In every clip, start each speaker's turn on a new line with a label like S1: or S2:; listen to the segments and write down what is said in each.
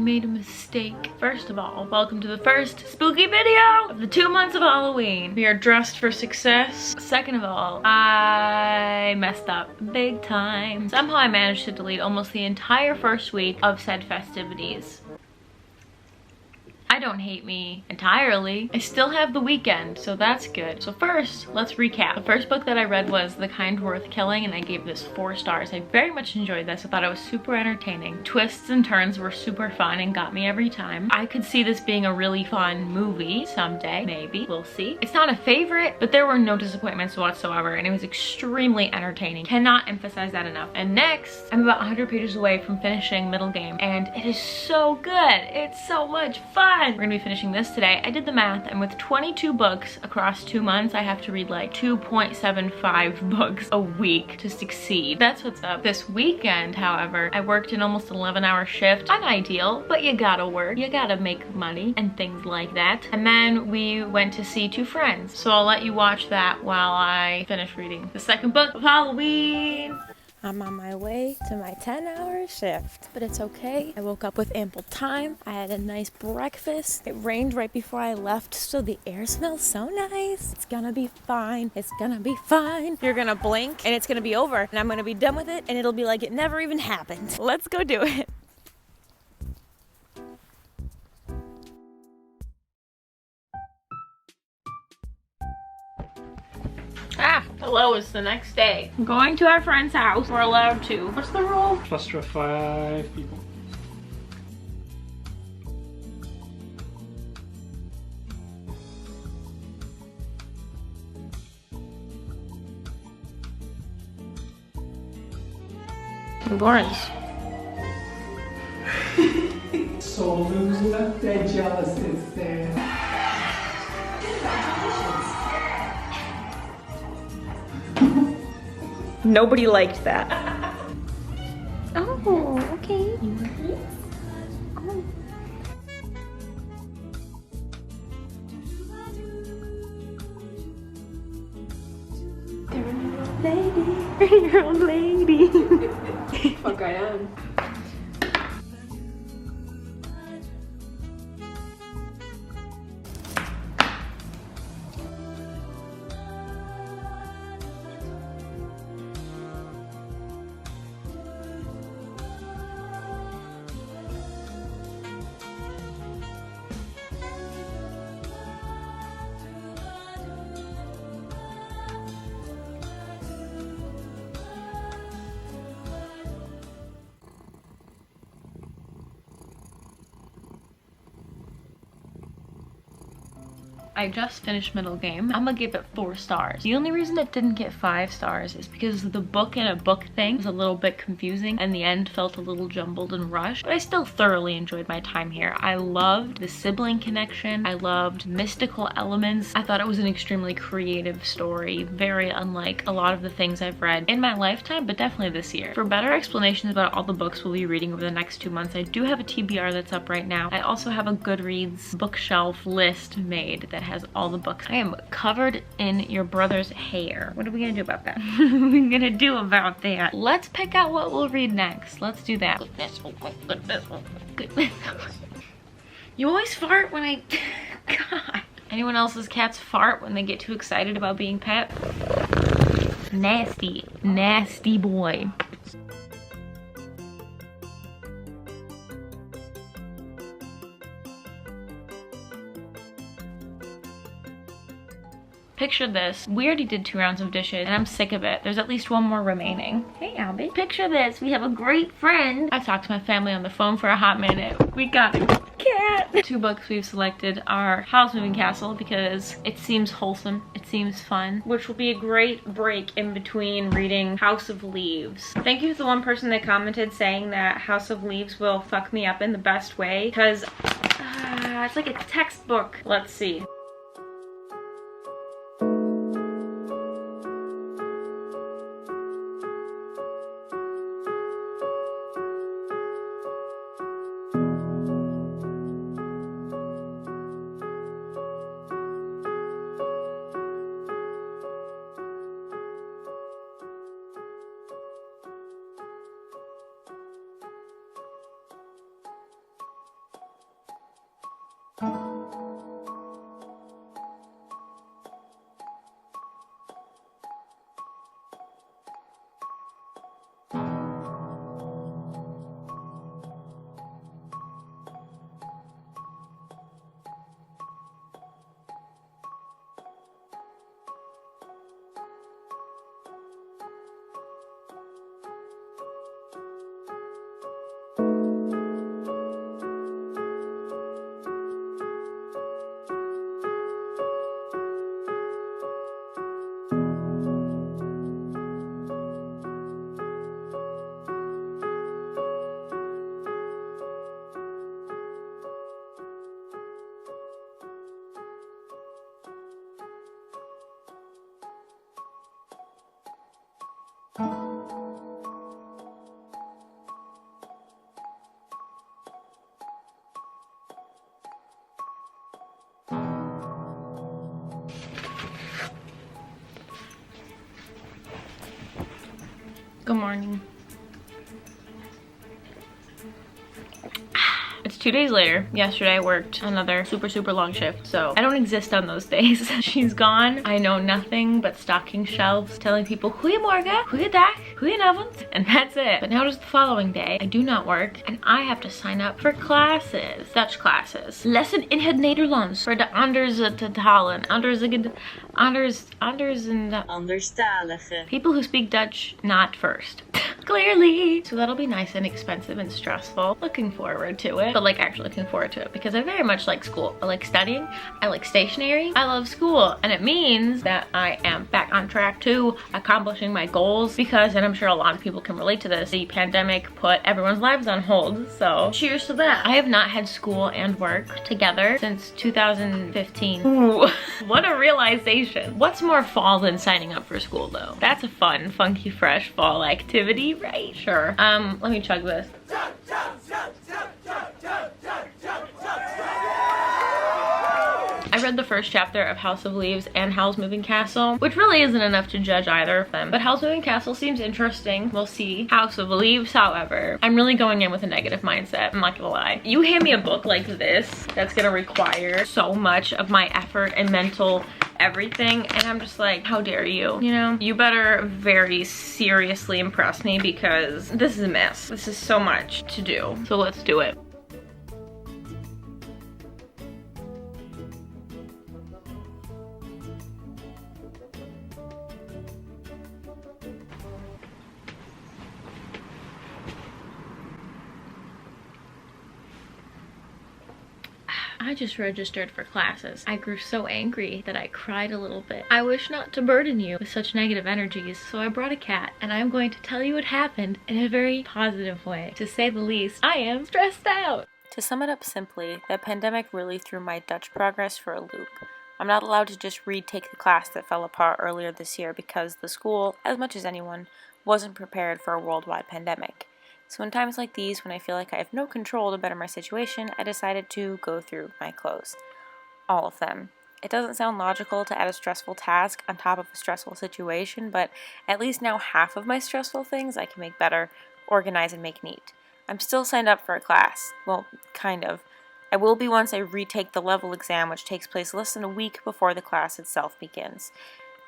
S1: made a mistake. First of all, welcome to the first spooky video of the 2 months of Halloween. We are dressed for success. Second of all, I messed up big time. Somehow I managed to delete almost the entire first week of said festivities. I don't hate me entirely. I still have the weekend, so that's good. So first, let's recap. The first book that I read was The Kind Worth Killing, and I gave this 4 stars. I very much enjoyed this. I thought it was super entertaining. Twists and turns were super fun and got me every time. I could see this being a really fun movie someday, maybe. We'll see. It's not a favorite, but there were no disappointments whatsoever, and it was extremely entertaining. Cannot emphasize that enough. And next, I'm about 100 pages away from finishing Middle Game, and it is so good. It's so much fun. We're gonna be finishing this today. I did the math, and with 22 books across 2 months, I have to read like 2.75 books a week to succeed. That's what's up. This weekend, however, I worked an almost 11-hour shift. Unideal, but you gotta work. You gotta make money and things like that. And then we went to see 2 friends. So I'll let you watch that while I finish reading the second book of Halloween.
S2: I'm on my way to my 10-hour shift, but it's okay. I woke up with ample time. I had a nice breakfast. It rained right before I left, so the air smells so nice. It's gonna be fine. It's gonna be fine. You're gonna blink and it's gonna be over, and I'm gonna be done with it, and it'll be like it never even happened. Let's go do it.
S1: Hello, it's the next day. I'm going to our friend's house. We're allowed to. What's the rule?
S3: Cluster of 5 people.
S1: Lawrence.
S4: So losing up their jealous is there.
S1: Nobody liked that.
S2: Oh, okay. Oh. They're your old lady.
S4: Fuck I am.
S1: I just finished Middle Game. I'm gonna give it 4 stars. The only reason it didn't get 5 stars is because the book in a book thing was a little bit confusing, and the end felt a little jumbled and rushed, but I still thoroughly enjoyed my time here. I loved the sibling connection. I loved mystical elements. I thought it was an extremely creative story, very unlike a lot of the things I've read in my lifetime, but definitely this year. For better explanations about all the books we'll be reading over the next 2 months, I do have a TBR that's up right now. I also have a Goodreads bookshelf list made that has all the books. I am covered in your brother's hair. What are we gonna do about that? What are we gonna do about that? Let's pick out what we'll read next. Let's do that. Goodness. You always fart when I... God. Anyone else's cats fart when they get too excited about being pet? Nasty, nasty boy. Picture this. We already did 2 rounds of dishes and I'm sick of it. There's at least 1 more remaining. Hey, Albie. Picture this. We have a great friend. I talked to my family on the phone for a hot minute. We got a cat. 2 books we've selected are Howl's Moving Castle because it seems wholesome. It seems fun, which will be a great break in between reading House of Leaves. Thank you to the one person that commented saying that House of Leaves will fuck me up in the best way because it's like a textbook. Let's see. Good morning. It's 2 days later. Yesterday I worked another super long shift, so I don't exist on those days. She's gone. I know nothing but stocking shelves, telling people goeiemorgen, goeiedag, goedenavond, and that's it. But now it is the following day. I do not work, and I have to sign up for classes, Dutch classes. Lessen in het Nederlands for the anders te talen, anders and
S5: Anderstalige.
S1: people who speak Dutch not first. Clearly. So that'll be nice and expensive and stressful. Looking forward to it. But like actually looking forward to it because I very much like school. I like studying. I like stationery. I love school. And it means that I am back on track to accomplishing my goals because, and I'm sure a lot of people can relate to this, the pandemic put everyone's lives on hold. So cheers to that. I have not had school and work together since 2015. Ooh, what a realization. What's more fall than signing up for school though? That's a fun, funky, fresh fall activity, right? Sure. Let me chug this. I read the first chapter of House of Leaves and Howl's Moving Castle, which really isn't enough to judge either of them. But Howl's Moving Castle seems interesting. We'll see. House of Leaves, however, I'm really going in with a negative mindset. I'm not gonna lie. You hand me a book like this, that's gonna require so much of my effort and mental everything, and I'm just like, how dare you? You know? You better very seriously impress me because this is a mess. This is so much to do. So let's do it. I just registered for classes. I grew so angry that I cried a little bit. I wish not to burden you with such negative energies, so I brought a cat and I'm going to tell you what happened in a very positive way. To say the least, I am stressed out.
S2: To sum it up simply, the pandemic really threw my Dutch progress for a loop. I'm not allowed to just retake the class that fell apart earlier this year because the school, as much as anyone, wasn't prepared for a worldwide pandemic. So in times like these, when I feel like I have no control to better my situation, I decided to go through my clothes. All of them. It doesn't sound logical to add a stressful task on top of a stressful situation, but at least now half of my stressful things I can make better, organize, and make neat. I'm still signed up for a class. Well, kind of. I will be once I retake the level exam, which takes place less than a week before the class itself begins.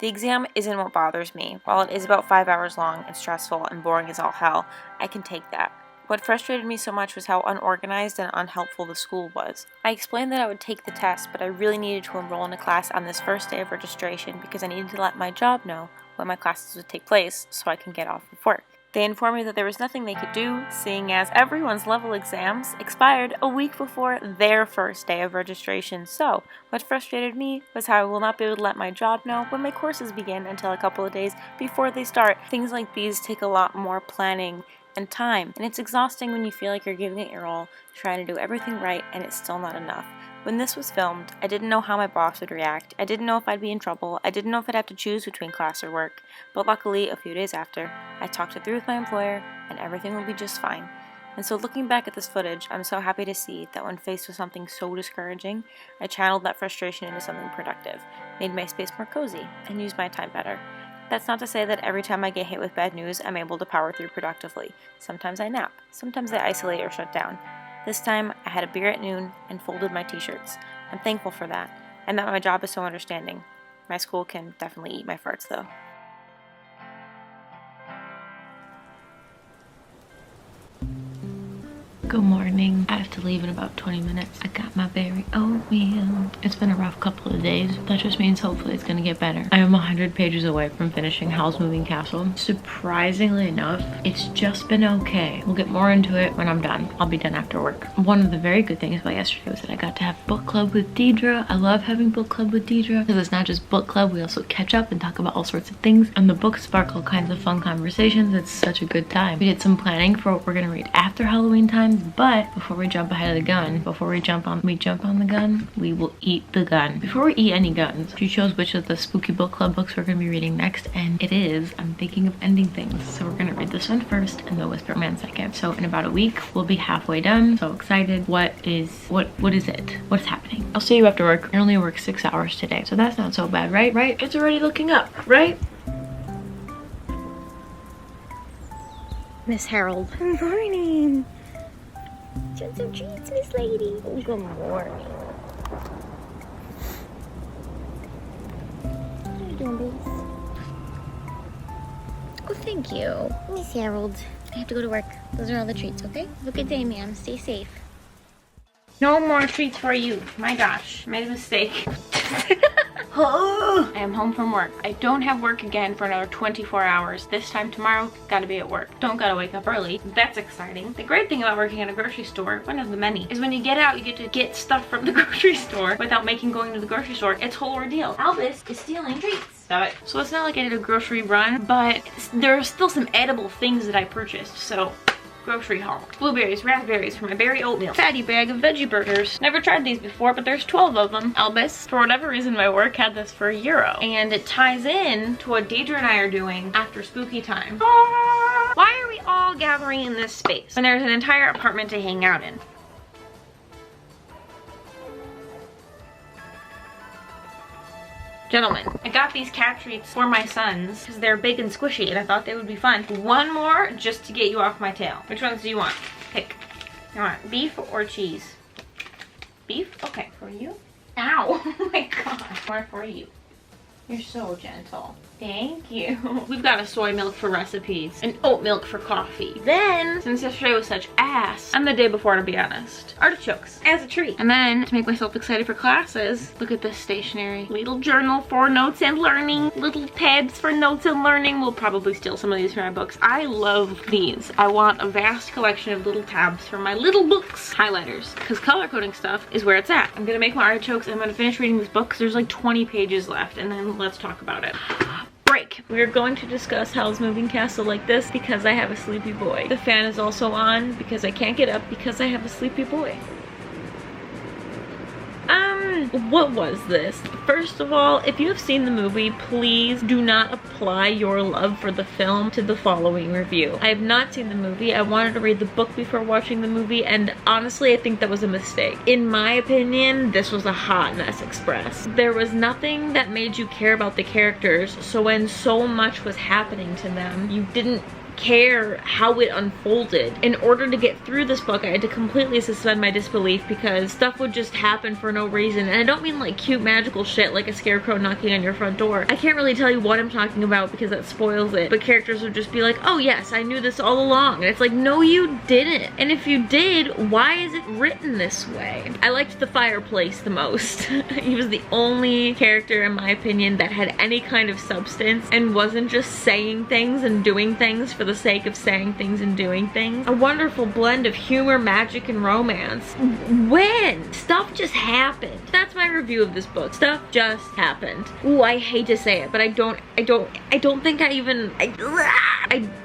S2: The exam isn't what bothers me. While it is about 5 hours long and stressful and boring as all hell, I can take that. What frustrated me so much was how unorganized and unhelpful the school was. I explained that I would take the test, but I really needed to enroll in a class on this first day of registration because I needed to let my job know when my classes would take place so I can get off of work. They informed me that there was nothing they could do, seeing as everyone's level exams expired a week before their first day of registration. So, what frustrated me was how I will not be able to let my job know when my courses begin until a couple of days before they start. Things like these take a lot more planning and time, and it's exhausting when you feel like you're giving it your all, trying to do everything right, and it's still not enough. When this was filmed, I didn't know how my boss would react. I didn't know if I'd be in trouble. I didn't know if I'd have to choose between class or work. But luckily, a few days after, I talked it through with my employer, and everything will be just fine. And so looking back at this footage, I'm so happy to see that when faced with something so discouraging, I channeled that frustration into something productive, made my space more cozy, and used my time better. That's not to say that every time I get hit with bad news, I'm able to power through productively. Sometimes I nap. Sometimes I isolate or shut down. This time, I had a beer at noon and folded my t-shirts. I'm thankful for that, and that my job is so understanding. My school can definitely eat my farts, though.
S1: Good morning. I have to leave in about 20 minutes. I got my berry oatmeal. It's been a rough couple of days. That just means hopefully it's gonna get better. I am 100 pages away from finishing Howl's Moving Castle. Surprisingly enough, it's just been okay. We'll get more into it when I'm done. I'll be done after work. One of the very good things about yesterday was that I got to have book club with Deidre. I love having book club with Deidre because it's not just book club. We also catch up and talk about all sorts of things. And the books spark all kinds of fun conversations. It's such a good time. We did some planning for what we're gonna read after Halloween time gun, but before we jump ahead of the gun, before we jump on the gun, we will eat the gun. Before we eat any guns, she chose which of the spooky book club books we're gonna be reading next, and it is I'm Thinking of Ending Things. So we're gonna read this one first and the Whisper Man second. So in about a week, we'll be halfway done. So excited. What is it? What's happening? I'll see you after work. I only work 6 hours today, so that's not so bad, right? Right? It's already looking up, right?
S2: Miss Harold. Good morning. Just some treats, Miss Lady. Oh, good morning. How are you doing, babies? Oh, thank you. Miss Harold. I have to go to work. Those are all the treats, okay? Have a good day, ma'am. Stay safe.
S1: No more treats for you. My gosh, made a mistake. I am home from work. I don't have work again for another 24 hours. This time tomorrow, gotta be at work. Don't gotta wake up early. That's exciting. The great thing about working at a grocery store, one of the many, is when you get out, you get to get stuff from the grocery store without making going to the grocery store its whole ordeal. Albus is stealing treats. Stop it. So it's not like I did a grocery run, but there are still some edible things that I purchased, so grocery haul. Blueberries, raspberries for my berry oatmeal. Fatty bag of veggie burgers. Never tried these before, but there's 12 of them. Albus, for whatever reason, my work had this for €1. And it ties in to what Deidre and I are doing after spooky time. Why are we all gathering in this space when there's an entire apartment to hang out in? Gentlemen, I got these cat treats for my sons because they're big and squishy and I thought they would be fun. One more just to get you off my tail. Which ones do you want? Pick. You want beef or cheese? Beef? Okay, for you. Ow! Oh my god. More for you. You're so gentle. Thank you. We've got a soy milk for recipes and oat milk for coffee. Then, since yesterday was such ass, and the day before to be honest, artichokes as a treat. And then, to make myself excited for classes, look at this stationery. Little journal for notes and learning. Little tabs for notes and learning. We'll probably steal some of these from my books. I love these. I want a vast collection of little tabs for my little books. Highlighters, because color coding stuff is where it's at. I'm gonna make my artichokes and I'm gonna finish reading this book because there's like 20 pages left, and then let's talk about it. Break. We're going to discuss Howl's Moving Castle like this because I have a sleepy boy. The fan is also on because I can't get up because I have a sleepy boy. What was this? First of all, if you have seen the movie, please do not apply your love for the film to the following review. I have not seen the movie. I wanted to read the book before watching the movie, and honestly, I think that was a mistake. In my opinion, this was a hot mess express. There was nothing that made you care about the characters, so when so much was happening to them, you didn't care how it unfolded. In order to get through this book, I had to completely suspend my disbelief because stuff would just happen for no reason. And I don't mean like cute magical shit like a scarecrow knocking on your front door. I can't really tell you what I'm talking about because that spoils it. But characters would just be like, oh yes, I knew this all along. And it's like, no you didn't. And if you did, why is it written this way? I liked the fireplace the most. He was the only character in my opinion that had any kind of substance and wasn't just saying things and doing things for the sake of saying things and doing things. A wonderful blend of humor, magic, and romance. When? Stuff just happened. That's my review of this book. Stuff just happened. Ooh, I hate to say it, but I don't think I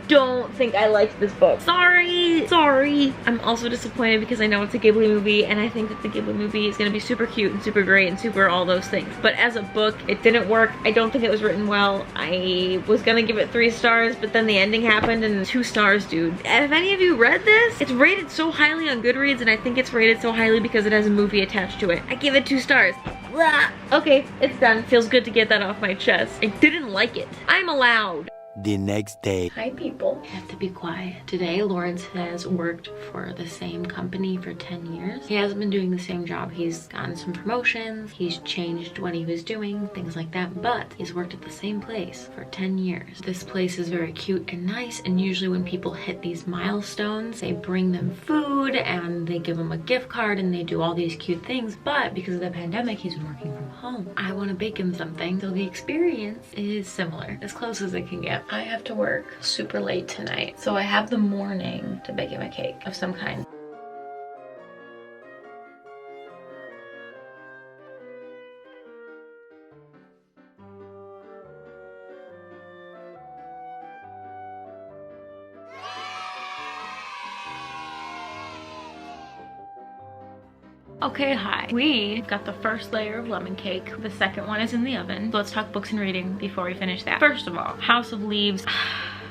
S1: don't think I liked this book. Sorry. I'm also disappointed because I know it's a Ghibli movie and I think that the Ghibli movie is gonna be super cute and super great and super all those things. But as a book, it didn't work. I don't think it was written well. I was gonna give it 3 stars, but then the ending happened and 2 stars, dude. Have any of you read this? It's rated so highly on Goodreads and I think it's rated so highly because it has a movie attached to it. I give it 2 stars. Blah. Okay, it's done. Feels good to get that off my chest. I didn't like it. I'm allowed.
S5: The next day.
S1: Hi people. I have to be quiet. Today, Lawrence has worked for the same company for 10 years. He hasn't been doing the same job. He's gotten some promotions. He's changed what he was doing, things like that. But he's worked at the same place for 10 years. This place is very cute and nice. And usually when people hit these milestones, they bring them food and they give them a gift card and they do all these cute things. But because of the pandemic, he's been working from home. I want to bake him something. So the experience is similar, as close as it can get. I have to work super late tonight, so I have the morning to bake him a cake of some kind. Okay, hi. We got the first layer of lemon cake. The second one is in the oven. So let's talk books and reading before we finish that. First of all, House of Leaves.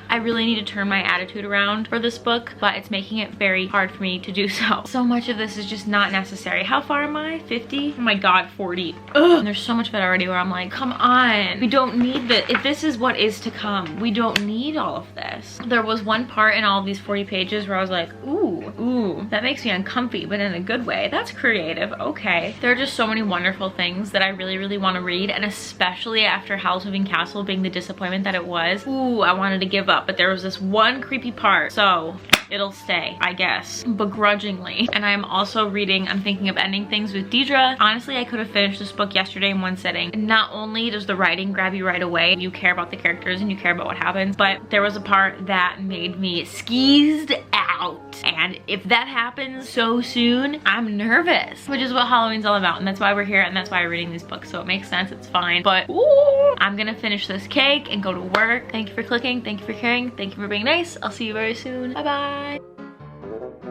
S1: I really need to turn my attitude around for this book, but it's making it very hard for me to do so. So much of this is just not necessary. How far am I? 50? Oh my god, 40. Ugh. And there's so much of it already where I'm like, come on. We don't need this. If this is what is to come, we don't need all of this. There was one part in all of these 40 pages where I was like, ooh, that makes me uncomfy, but in a good way. That's creative, okay. There are just so many wonderful things that I really, really want to read, and especially after Howl's Moving Castle being the disappointment that it was. Ooh, I wanted to give up, but there was this one creepy part, so it'll stay, I guess, begrudgingly. And I'm also reading, I'm thinking of ending things with Deidre. Honestly, I could have finished this book yesterday in one sitting. Not only does the writing grab you right away, you care about the characters and you care about what happens, but there was a part that made me skeezed out. And if that happens so soon, I'm nervous, which is what Halloween's all about. And that's why we're here, and that's why we're reading these books. So it makes sense, it's fine. But ooh, I'm gonna finish this cake and go to work. Thank you for clicking, thank you for caring, thank you for being nice. I'll see you very soon. Bye bye.